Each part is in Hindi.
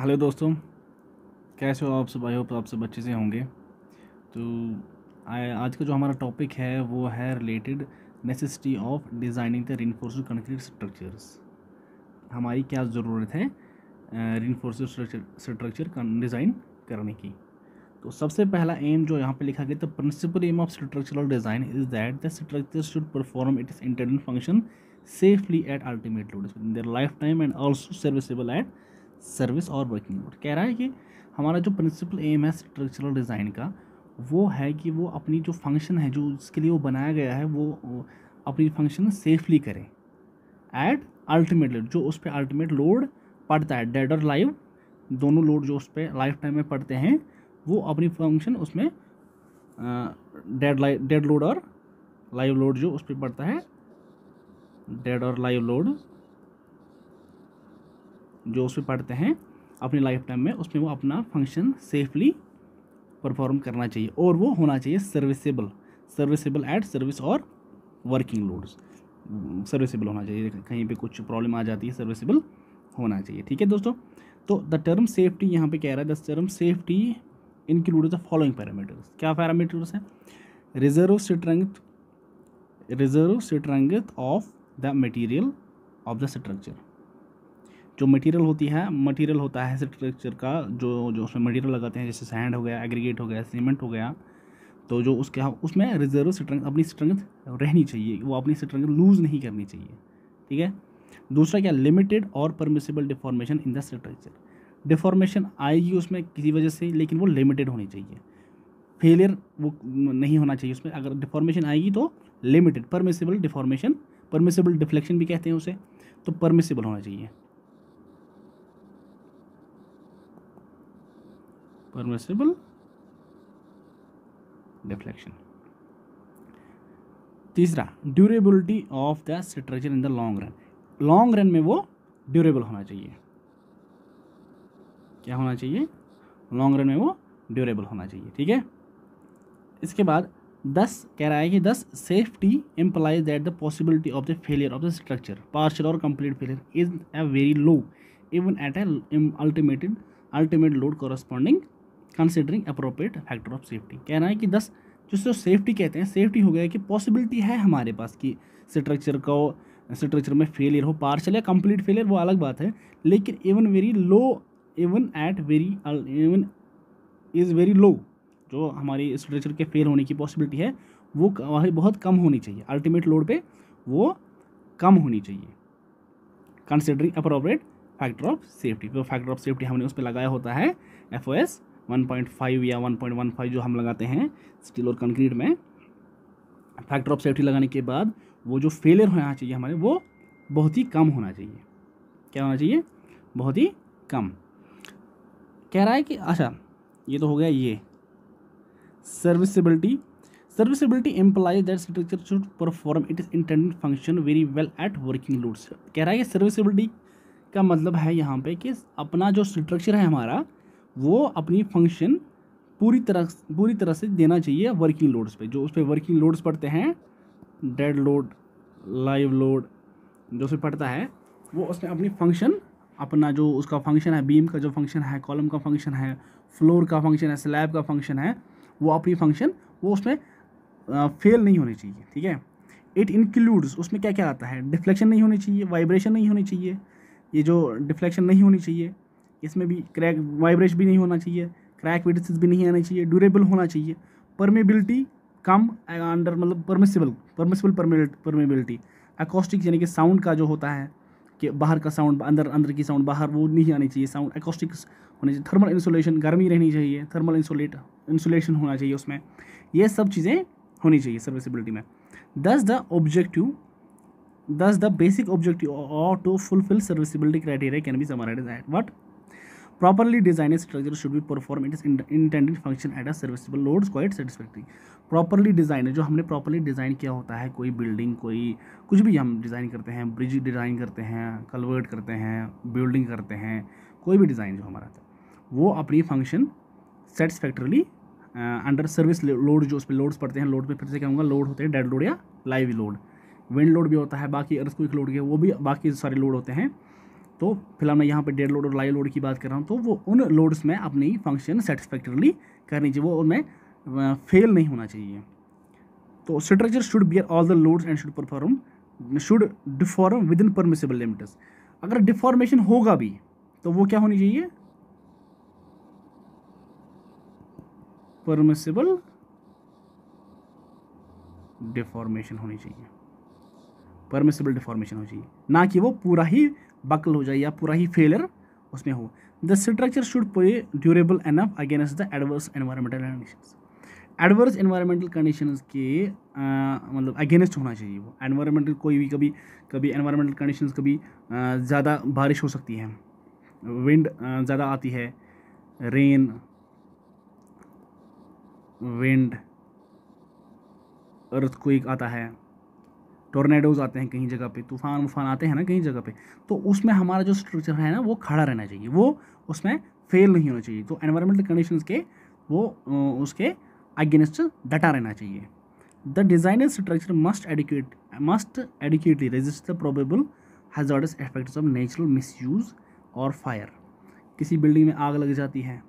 हेलो दोस्तों, कैसे हो आप सब। आई होप आप सब अच्छे से होंगे। तो आज का जो हमारा टॉपिक है वो है related necessity of designing the reinforced concrete structures. हमारी क्या ज़रूरत है रीइंफोर्स्ड स्ट्रक्चर डिज़ाइन करने की। तो सबसे पहला एम जो यहाँ पे लिखा गया, the principle aim of structural design is that the structure should perform its intended function safely at ultimate load in their lifetime and also serviceable at service और वर्किंग लोड। कह रहा है कि हमारा जो प्रिंसिपल एम है स्ट्रक्चरल डिज़ाइन का वो है कि वो अपनी जो फंक्शन है, जो इसके लिए वो बनाया गया है, वो अपनी फंक्शन सेफली करे एट अल्टीमेट लोड। जो उस पर अल्टीमेट लोड पड़ता है, डेड और लाइव दोनों लोड जो उस पर लाइफ टाइम में पड़ते हैं, वो अपनी फंक्शन उसमें डेड लोड और लाइव लोड जो उस पर पड़ता है, डेड और लाइव लोड जो उस पर पड़ते हैं अपनी लाइफ टाइम में, उसमें वो अपना फंक्शन सेफली परफॉर्म करना चाहिए और वो होना चाहिए सर्विसेबल एट सर्विस और वर्किंग लोड्स। सर्विसेबल होना चाहिए, कहीं पे कुछ प्रॉब्लम आ जाती है सर्विसेबल होना चाहिए। ठीक है दोस्तों, तो द टर्म सेफ्टी यहाँ पे कह रहा है, the term safety include the following parameters. क्या पैरामीटर्स हैं? Reserve strength of the material of the structure. जो मटेरियल होता है स्ट्रक्चर का, जो उसमें मटेरियल लगाते हैं, जैसे सैंड हो गया, एग्रीगेट हो गया, सीमेंट हो गया, तो जो उसमें रिजर्व स्ट्रेंथ, अपनी स्ट्रेंथ रहनी चाहिए, वो अपनी स्ट्रेंथ लूज़ नहीं करनी चाहिए। ठीक है। दूसरा क्या? लिमिटेड और permissible deformation in the structure. Deformation आएगी उसमें किसी वजह से, लेकिन वो लिमिटेड होनी चाहिए। फेलियर वो नहीं होना चाहिए उसमें। अगर डिफॉर्मेशन आएगी तो limited, permissible deformation, permissible deflection भी कहते हैं उसे, तो परमिसिबल होना चाहिए, परमिसिबल डिफ्लेक्शन। तीसरा, durability of the structure in the long run में वो ड्यूरेबल होना चाहिए। क्या होना चाहिए? लॉन्ग रन में वो ड्यूरेबल होना चाहिए। ठीक है। इसके बाद 10 कह रहा है कि 10 safety implies that the possibility of the failure of the structure, partial और complete failure, is a very low even at ultimate load corresponding considering appropriate factor of safety. कह रहा है कि 10 जो सेफ्टी कहते हैं, सेफ्टी हो गया कि पॉसिबिलिटी है हमारे पास कि स्ट्रक्चर में फेलियर हो, पार्शियल या कंप्लीट फेलियर वो अलग बात है, लेकिन इवन इज़ वेरी लो, जो हमारी स्ट्रक्चर के फेल होने की पॉसिबिलिटी है वो बहुत कम होनी चाहिए, अल्टीमेट लोड पे वो कम होनी चाहिए, considering appropriate factor of safety. तो फैक्टर ऑफ सेफ्टी हमने उस पर लगाया होता है FOS 1.5 या 1.15 जो हम लगाते हैं स्टील और कंक्रीट में। फैक्टर ऑफ सेफ्टी लगाने के बाद वो जो फेलियर होना चाहिए हमारे, वो बहुत ही कम होना चाहिए। क्या होना चाहिए? बहुत ही कम। कह रहा है कि अच्छा, ये तो हो गया ये serviceability implies that structure should perform its intended function very well at working loads. कह रहा है कि सर्विसिबिलिटी का मतलब है यहाँ पे कि अपना जो स्ट्रक्चर है हमारा, वो अपनी फंक्शन पूरी तरह से देना चाहिए वर्किंग लोड्स पे। जो उस पर वर्किंग लोड्स पड़ते हैं, डेड लोड, लाइव लोड जो उस पर पड़ता है, वो उसने अपनी फंक्शन, अपना जो उसका फंक्शन है, बीम का जो फंक्शन है, कॉलम का फंक्शन है, फ्लोर का फंक्शन है, स्लैब का फंक्शन है, वो अपनी फंक्शन वो उसमें फेल नहीं होनी चाहिए। ठीक है। इट इंक्लूड्स, उसमें क्या क्या आता है? डिफ्लेक्शन नहीं होनी चाहिए, वाइब्रेशन नहीं होनी चाहिए, ये जो डिफ्लेक्शन नहीं होनी चाहिए, इसमें भी क्रैक वाइब्रेशन भी नहीं होना चाहिए, क्रैक विड्थ भी नहीं आना चाहिए, ड्यूरेबल होना चाहिए, परमेबिलिटी कम अंडर, मतलब परमिसिबल परमेबिलिटी, एकॉस्टिक यानी कि साउंड का जो होता है कि बाहर का साउंड अंदर की साउंड बाहर वो नहीं आनी चाहिए, साउंड एकॉस्टिक होनी चाहिए, थर्मल इंसुलेशन, गर्मी रहनी चाहिए, थर्मल इंसुलेशन होना चाहिए उसमें, ये सब चीज़ें होनी चाहिए सर्विसिबिलिटी में। Thus the basic objective or to fulfill serviceability criteria can be summarized as what? Properly designed structure should be perform its intended function at a serviceable loads quite satisfactory. Properly designed, जो हमने properly डिज़ाइन किया होता है, कोई बिल्डिंग, कोई कुछ भी हम डिज़ाइन करते हैं, ब्रिज डिज़ाइन करते हैं, कन्वर्ट करते हैं, बिल्डिंग करते हैं, कोई भी डिज़ाइन जो हमारा था, वो अपनी फंक्शन सेटिस्फैक्टरली अंडर सर्विस लोड, जो उस पर लोड्स पड़ते हैं, लोड पे फिर से क्या होगा, लोड होते हैं डेड लोड या लाइव लोड, विंड लोड भी होता है, बाकी अर्थक्वेक लोड के वो भी बाकी सारे लोड होते हैं, तो फिलहाल मैं यहाँ पे डेड लोड और लाइव लोड की बात कर रहा हूँ, तो वो उन लोड्स में अपनी फंक्शन सेटिस्फैक्टरली करनी चाहिए, वो उनमें फेल नहीं होना चाहिए। तो structure should bear all the loads and should deform within permissible limits. अगर डिफॉर्मेशन होगा भी तो वो क्या होनी चाहिए, परमिसिबल डिफॉर्मेशन होनी चाहिए, परमिसिबल डिफॉर्मेशन होनी चाहिए, ना कि वो पूरा ही बकल हो जाए या पूरा ही फेलियर उसमें हो। The structure should be durable enough against the adverse environmental conditions. Adverse environmental conditions के मतलब अगेंस्ट होना चाहिए वो। एनवायरमेंटल कोई भी कभी एनवायरमेंटल कंडीशंस कभी ज़्यादा बारिश हो सकती है, विंड ज़्यादा आती है, विंड अर्थक्वेक आता है, टोर्नेडोज आते हैं कहीं जगह पे, तूफान आते हैं ना कहीं जगह पे, तो उसमें हमारा जो स्ट्रक्चर है ना वो खड़ा रहना चाहिए, वो उसमें फेल नहीं होना चाहिए। तो एनवायरमेंटल कंडीशंस के वो उसके अगेंस्ट डटा रहना चाहिए। The designer structure must adequately resist the probable hazards effects of natural misuse और फायर। किसी बिल्डिंग में आग लग जाती है,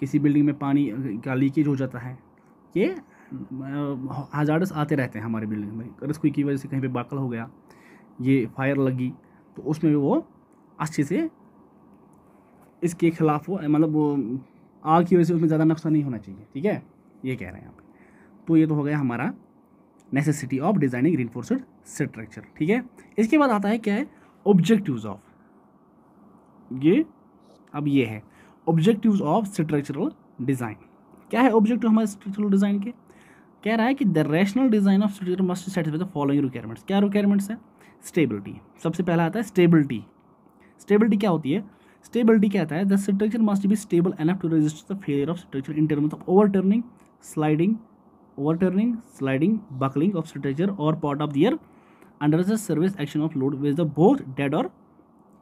किसी बिल्डिंग में पानी का लीकेज हो जाता है, ये हजार्डस आते रहते हैं हमारे बिल्डिंग में। अगर कोई की वजह से कहीं पे बाकल हो गया, ये फायर लगी, तो उसमें भी वो अच्छे से इसके खिलाफ वो मतलब वो आग की वजह से उसमें ज़्यादा नुकसान नहीं होना चाहिए। ठीक है, ये कह रहे हैं यहाँ पे। तो ये तो हो गया हमारा necessity of designing reinforced structure. ठीक है, इसके बाद आता है क्या है, ऑब्जेक्टिव्स ऑफ ये। अब ये है ऑब्जेक्टिव्स ऑफ स्ट्रक्चरल डिज़ाइन। क्या है ऑब्जेक्टिव हमारे स्ट्रक्चरल डिज़ाइन के, कह रहा है कि the rational design of structure must satisfy the following requirements. क्या रिक्वायरमेंट्स है, स्टेबिलिटी। सबसे पहला आता है स्टेबिलिटी। स्टेबिलिटी क्या होती है, स्टेबिलिटी कहता है the structure must be stable enough to resist the failure of structure in terms of overturning, sliding, buckling of structure और part of the year under the service action of load with the both dead और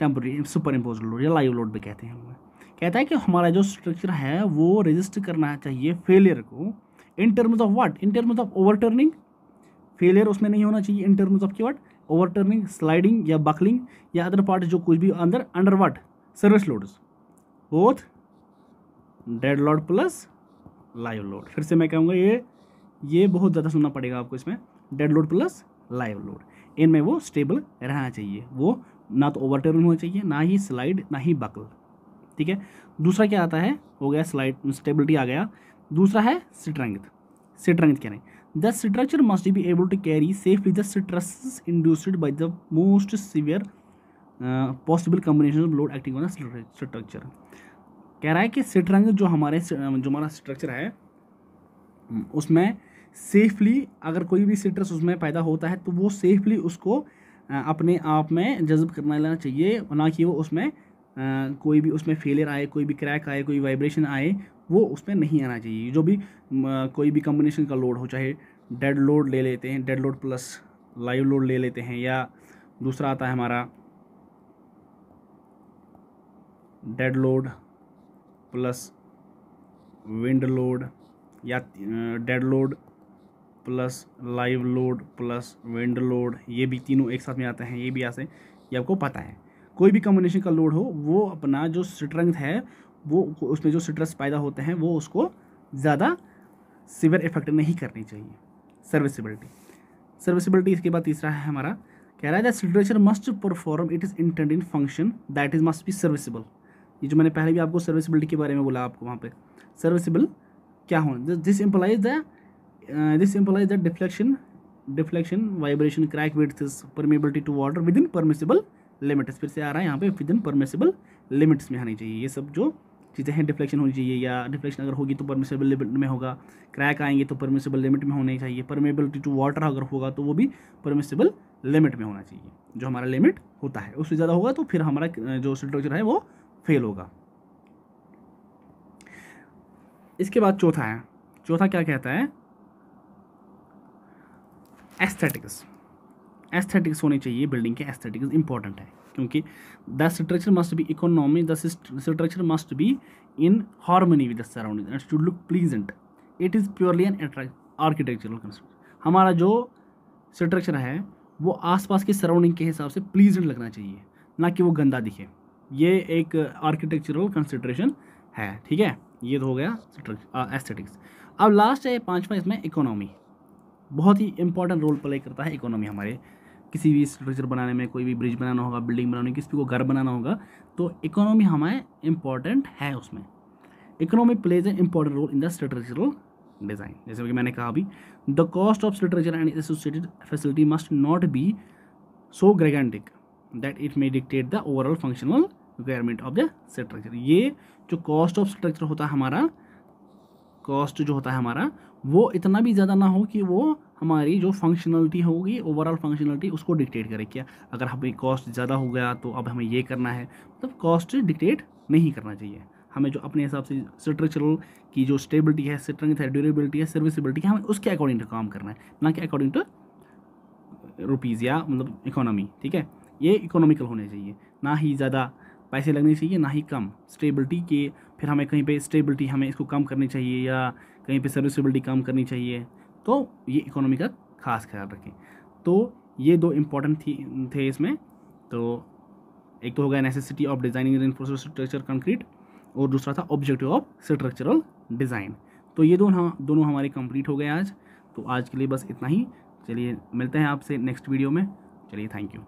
टेम्पररी सुपर इम्पोज्ड लोड या लाइव लोड भी कहते हैं हम। कहता है कि हमारा जो स्ट्रक्चर है वो रेजिस्ट करना चाहिए फेलियर को इन terms of what, in terms of overturning, failure उसमें नहीं होना चाहिए इन terms of what, overturning, sliding या बकलिंग या अदर पार्ट जो कुछ भी under what service loads, both dead load plus live load. फिर से मैं कहूँगा ये बहुत ज़्यादा सुनना पड़ेगा आपको इसमें, dead load plus live load, इनमें वो स्टेबल रहना चाहिए, वो ना तो ओवरटर्न होना चाहिए, ना ही स्लाइड, ना ही बकल। ठीक है, दूसरा क्या आता है, हो गया स्लाइड स्टेबिलिटी आ गया। दूसरा है स्ट्रेंथ कह रहे हैं the structure must be able to carry safely the stresses induced by the most severe possible combination of load acting on the structure. कह रहा है कि स्ट्रेंथ जो हमारा स्ट्रक्चर है उसमें सेफली अगर कोई भी स्ट्रेस उसमें पैदा होता है तो वो सेफली उसको अपने आप में जज्ब करना लेना चाहिए, ना कि वो उसमें कोई भी उसमें फेलियर आए, कोई भी क्रैक आए, कोई वाइब्रेशन आए, वो उसमें नहीं आना चाहिए। जो भी कोई भी कॉम्बिनेशन का लोड हो, चाहे डेड लोड ले लेते हैं, dead load plus live load ले लेते हैं, या दूसरा आता है हमारा dead load plus wind load, या dead load plus live load plus wind load, ये भी तीनों एक साथ में आते हैं, ये भी आते हैं, ये आपको पता है। कोई भी कॉम्बिनेशन का लोड हो वो अपना जो स्ट्रेंथ है वो उसमें जो स्ट्रेस पैदा होते हैं वो उसको ज़्यादा सीवियर इफेक्ट नहीं करनी चाहिए। सर्विसिबिलिटी इसके बाद तीसरा है हमारा, कह रहा है that structure must perform it is intended function that is must be serviceable. ये जो मैंने पहले भी आपको सर्विसिबिलिटी के बारे में बोला, आपको वहाँ पे सर्विसिबल क्या होना, this implies the deflection vibration crack width permeability to water within permissible limits. फिर से आ रहा है यहाँ पे विद इन परमिसिबल लिमिट्स में आनी चाहिए। ये सब जो चीज़ें हैं, डिफ्लेक्शन होनी चाहिए, या डिफ्लेक्शन अगर होगी तो परमिसिबल लिमिट में होगा, क्रैक आएंगे तो परमिसिबल लिमिट में होने चाहिए, परमेबिलिटी टू वाटर अगर होगा तो वो भी परमिसिबल लिमिट में होना चाहिए। जो हमारा लिमिट होता है उससे ज़्यादा होगा तो फिर हमारा जो स्ट्रक्चर है वो फेल होगा। इसके बाद चौथा क्या कहता है, एस्थेटिक्स होनी चाहिए बिल्डिंग के। एस्थेटिक्स इंपॉर्टेंट है क्योंकि the structure must be economy, the structure must be in harmony with the surrounding and should look pleasant. It is purely an architectural construction. हमारा जो स्ट्रक्चर है वो आसपास के सराउंडिंग के हिसाब से प्लीजेंट लगना चाहिए, ना कि वो गंदा दिखे। ये एक आर्किटेक्चरल कंसिडरेशन है, ठीक है। ये तो हो गया एस्थेटिक्स। अब लास्ट है 5वां, इसमें इकोनॉमी। बहुत ही इंपॉर्टेंट रोल प्ले करता है इकोनॉमी हमारे किसी भी स्ट्रक्चर बनाने में। कोई भी ब्रिज बनाना होगा, बिल्डिंग बनानी, किसी को घर बनाना होगा, तो इकोनॉमी हमारे इंपॉर्टेंट है उसमें। Economy plays an important role in the structural design. जैसे कि मैंने कहा अभी, the cost of structure and associated facility must not be so gigantic that it may dictate the overall functional requirement of the structure. ये जो कॉस्ट ऑफ स्ट्रक्चर होता है हमारा, कॉस्ट जो होता है हमारा, वो इतना भी ज़्यादा ना हो कि वो हमारी जो फंक्शनलिटी होगी, ओवरऑल फंक्शनलिटी, उसको डिक्टेट करे। क्या अगर हमें कॉस्ट ज़्यादा हो गया तो अब हमें ये करना है, मतलब कॉस्ट डिक्टेट नहीं करना चाहिए। हमें जो अपने हिसाब से स्ट्रक्चरल की जो स्टेबिलिटी है, स्ट्रेंथ है, ड्यूरेबिलिटी है, सर्विसिबिलिटी है, हमें उसके अकॉर्डिंग टू काम करना है, ना कि अकॉर्डिंग टू रुपीज़ या मतलब इकोनॉमी, ठीक है। ये इकोनॉमिकल होने चाहिए, ना ही ज़्यादा पैसे लगने चाहिए, ना ही कम। स्टेबिलिटी के फिर हमें कहीं पे स्टेबिलिटी हमें इसको कम करनी चाहिए या कहीं पे सर्विसिबिलिटी कम करनी चाहिए, तो ये इकोनॉमी का खास ख्याल रखें। तो ये 2 इम्पॉर्टेंट थे इसमें। तो एक तो हो गया necessity of designing reinforced structure concrete, और दूसरा था ऑब्जेक्टिव ऑफ स्ट्रक्चरल डिज़ाइन। तो ये दोनों हमारे कंप्लीट हो गए आज। तो आज के लिए बस इतना ही। चलिए मिलते हैं आपसे नेक्स्ट वीडियो में। चलिए, थैंक यू।